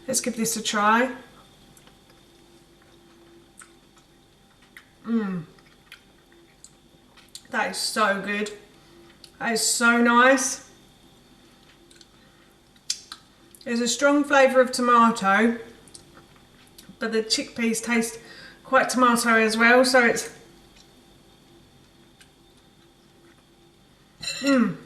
Let's give this a try. That is so good. That is so nice. There's a strong flavour of tomato, but the chickpeas taste quite tomato as well, so it's the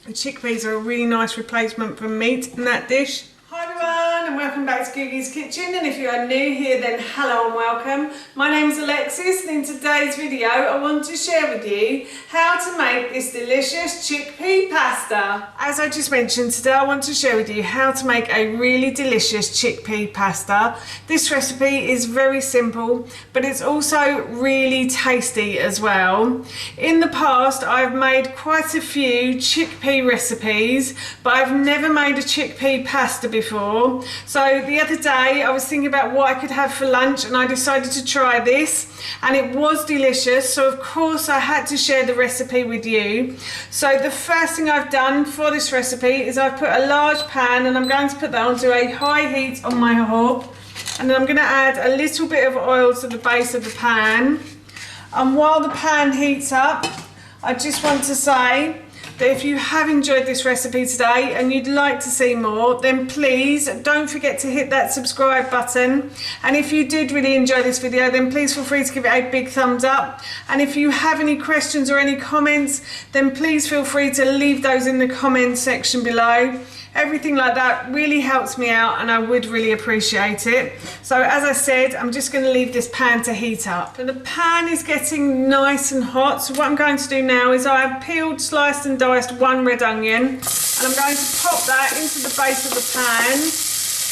chickpeas are a really nice replacement for meat in that dish. Hi everyone and welcome back to Googie's Kitchen, and if you are new here then hello and welcome. My name is Alexis, and in today's video I want to share with you how to make this delicious chickpea pasta. As I just mentioned, today I want to share with you how to make a really delicious chickpea pasta. This recipe is very simple, but it's also really tasty as well. In the past I've made quite a few chickpea recipes, but I've never made a chickpea pasta before. So the other day I was thinking about what I could have for lunch, and I decided to try this, and it was delicious, so of course I had to share the recipe with you. So the first thing I've done for this recipe is I've put a large pan, and I'm going to put that onto a high heat on my hob, and then I'm going to add a little bit of oil to the base of the pan. And while the pan heats up, I just want to say that if you have enjoyed this recipe today and you'd like to see more, then please don't forget to hit that subscribe button. And if you did really enjoy this video, then please feel free to give it a big thumbs up. And if you have any questions or any comments, then please feel free to leave those in the comments section below. Everything like that really helps me out, and I would really appreciate it. So as I said, I'm just going to leave this pan to heat up. And the pan is getting nice and hot, so what I'm going to do now is I have peeled, sliced and diced one red onion, and I'm going to pop that into the base of the pan.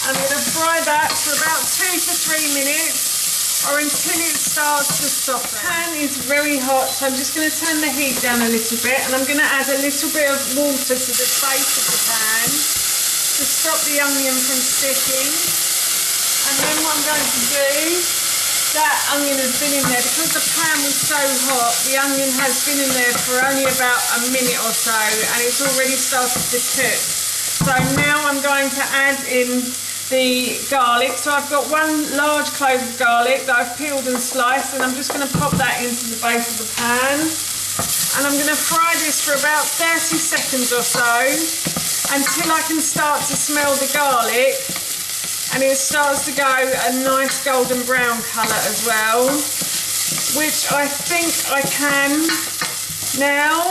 I'm going to fry that for about 2 to 3 minutes, or until it starts to soften. The pan is very hot, so I'm just going to turn the heat down a little bit, and I'm going to add a little bit of water to the base of the pan to stop the onion from sticking. And then what I'm going to do, that onion has been in there, because the pan was so hot, the onion has been in there for only about a minute or so, and it's already started to cook. So now I'm going to add in the garlic. So I've got one large clove of garlic that I've peeled and sliced, and I'm just going to pop that into the base of the pan. And I'm going to fry this for about 30 seconds or so, until I can start to smell the garlic and it starts to go a nice golden brown colour as well, which I think I can now.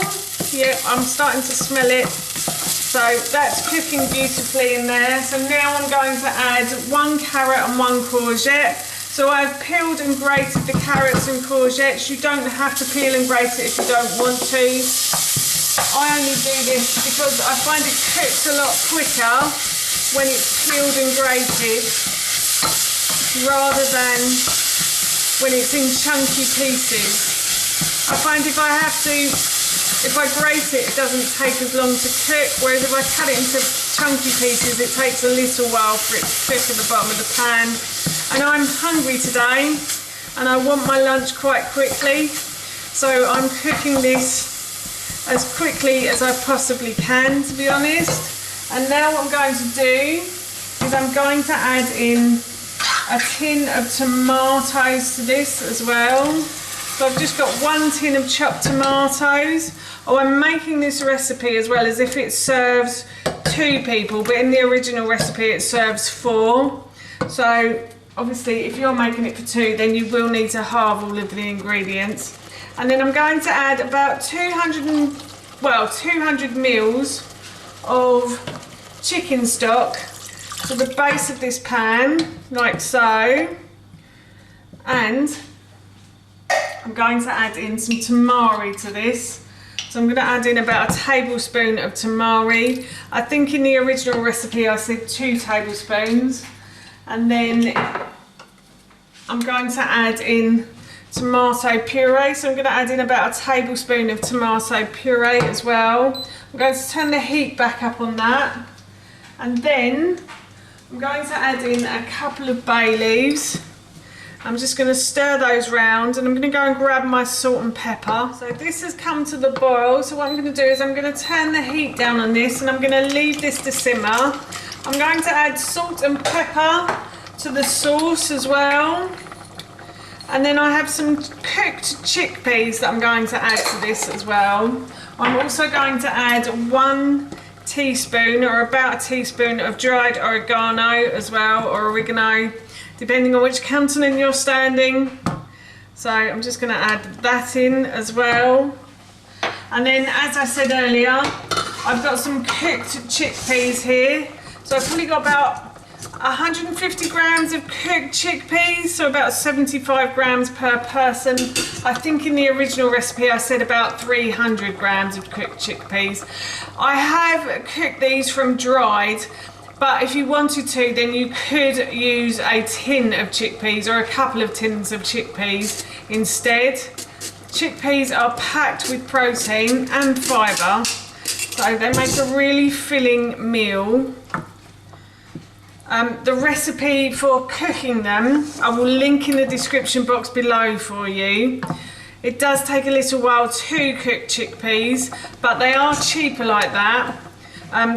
Yeah, I'm starting to smell it. So that's cooking beautifully in there. So now I'm going to add 1 carrot and 1 courgette. So I've peeled and grated the carrots and courgettes. You don't have to peel and grate it if you don't want to. I only do this because I find it cooks a lot quicker when it's peeled and grated, rather than when it's in chunky pieces. I find if I grate it, it doesn't take as long to cook, whereas if I cut it into chunky pieces, it takes a little while for it to cook at the bottom of the pan. And I'm hungry today, and I want my lunch quite quickly, so I'm cooking this as quickly as I possibly can, to be honest. And now what I'm going to do is I'm going to add in a tin of tomatoes to this as well. So I've just got 1 tin of chopped tomatoes. Oh, I'm making this recipe as well as if it serves 2 people, but in the original recipe it serves 4. So obviously if you're making it for 2, then you will need to halve all of the ingredients. And then I'm going to add about 200 mils of chicken stock to the base of this pan, like so. And I'm going to add in some tamari to this. So I'm going to add in about a tablespoon of tamari. I think in the original recipe I said 2 tablespoons. And then I'm going to add in tomato puree, so I'm going to add in about a tablespoon of tomato puree as well. I'm going to turn the heat back up on that, and then I'm going to add in a couple of bay leaves. I'm just going to stir those round, and I'm going to go and grab my salt and pepper. So this has come to the boil, so what I'm going to do is I'm going to turn the heat down on this, and I'm going to leave this to simmer. I'm going to add salt and pepper to the sauce as well. And then I have some cooked chickpeas that I'm going to add to this as well. I'm also going to add 1 teaspoon or about a teaspoon of dried oregano as well, or oregano, depending on which continent you're standing. So I'm just going to add that in as well. And then, as I said earlier, I've got some cooked chickpeas here. So I've probably got about 150 grams of cooked chickpeas, so about 75 grams per person. I think in the original recipe I said about 300 grams of cooked chickpeas. I have cooked these from dried, but if you wanted to, then you could use a tin of chickpeas or a couple of tins of chickpeas instead. Chickpeas are packed with protein and fibre, so they make a really filling meal. The recipe for cooking them, I will link in the description box below for you. It does take a little while to cook chickpeas, but they are cheaper like that.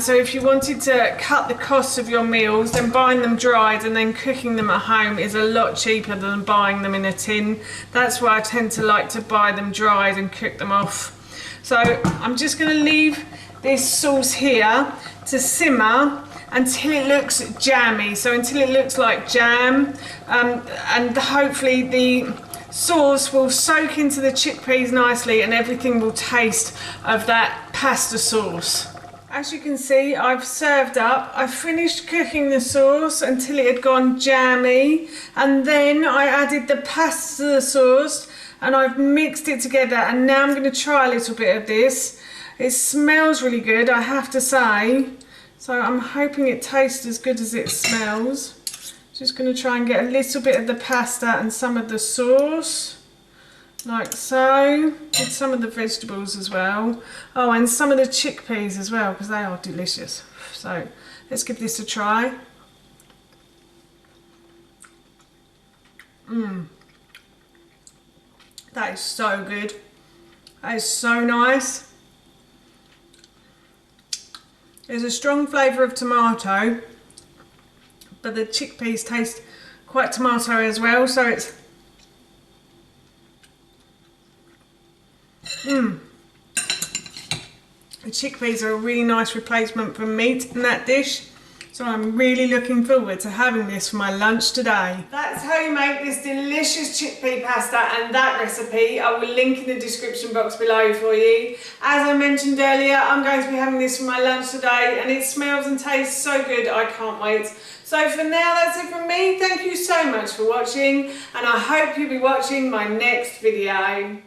So if you wanted to cut the costs of your meals, then buying them dried and then cooking them at home is a lot cheaper than buying them in a tin. That's why I tend to like to buy them dried and cook them off. So I'm just going to leave this sauce here to simmer until it looks jammy, so until it looks like jam, and hopefully the sauce will soak into the chickpeas nicely and everything will taste of that pasta sauce. As you can see, I've served up. I finished cooking the sauce until it had gone jammy, and then I added the pasta sauce and I've mixed it together, and now I'm going to try a little bit of this. It smells really good, I have to say. So I'm hoping it tastes as good as it smells. Just going to try and get a little bit of the pasta and some of the sauce, like so, with some of the vegetables as well. Oh, and some of the chickpeas as well, because they are delicious. So let's give this a try. That is so good. That is so nice. There's a strong flavour of tomato, but the chickpeas taste quite tomato as well, so it's the chickpeas are a really nice replacement for meat in that dish, so I'm really looking forward to having this for my lunch today. That's how you make this delicious chickpea pasta, and that recipe I will link in the description box below for you. As I mentioned earlier, I'm going to be having this for my lunch today, and it smells and tastes so good, I can't wait. So for now, that's it from me. Thank you so much for watching, and I hope you'll be watching my next video.